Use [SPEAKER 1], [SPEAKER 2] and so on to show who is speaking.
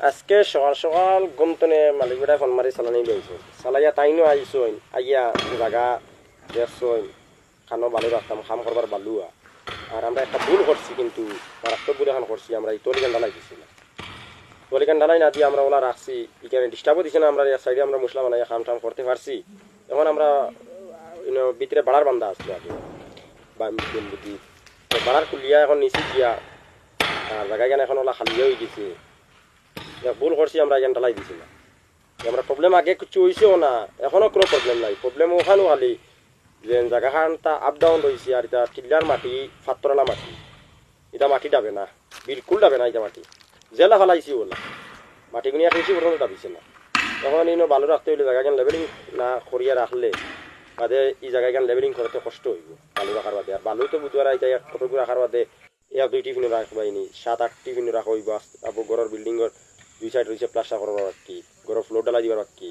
[SPEAKER 1] আজকে সকাল সকাল ঘুমতনে মালিক বেটা ফোন মারি চালানি লইছে চালাইয়া তাইনো আইসইন আইয়া জায়গা দেখছইন খানো বালু রাখতাম খাম করবার বালুয়া আর আমরা একটা ভুল করছি কিন্তু মারাত্মক ভুল এখন করছি আমরা এই তলিকান ঢালাই দিছি না তলিকান ঢালাই না দিয়ে আমরা ওলা রাখছি এখানে ডিস্টার্বও দিছে না আমরা সাইডে আমরা মশলা বানাই খাম টাম করতে পারছি এখন আমরা ভিতরে বাড়ার বান্ধা আসলো আগে বা বুদ্ধি বাড়ার খুলিয়া এখন নিচে গিয়া আর জায়গা এখানে এখন ওলা খালিয়ে হয়ে গেছে ভুল করছি আমরা এখানে ঢালাই দিছি না আমরা প্রবলেম আগে কিছু হয়েছেও না এখনো কোনো প্রবলেম নাই প্রবলেম ওখানেও খালি যে জায়গাখান তা আপ ডাউন রয়েছে আর এটা টিল্লার মাটি ফাত্তরলা মাটি এটা মাটি ডাবে না বিলকুল ডাবে না এটা মাটি জেলা ফেলাইছি ওলা মাটিগুলি এক বেশি পর্যন্ত ডাবিছে না তখন ইনো ভালো রাখতে হইলে জায়গাখান লেভেলিং না করিয়া রাখলে বাদে এই জায়গাখান লেভেলিং করতে কষ্ট হইব বালু রাখার বাদে আর বালু তো বুধবার এটা কতগুলো রাখার বাদে এক দুই টিফিনও রাখবাইনি 7-8 টিফিনও রাখা হইব আবু ঘরের বিল্ডিংয়ের দুই সাইড রয়েছে প্লাস্টার করবার বাকি ঘরের ফ্লোর ডালা দিবার বাকি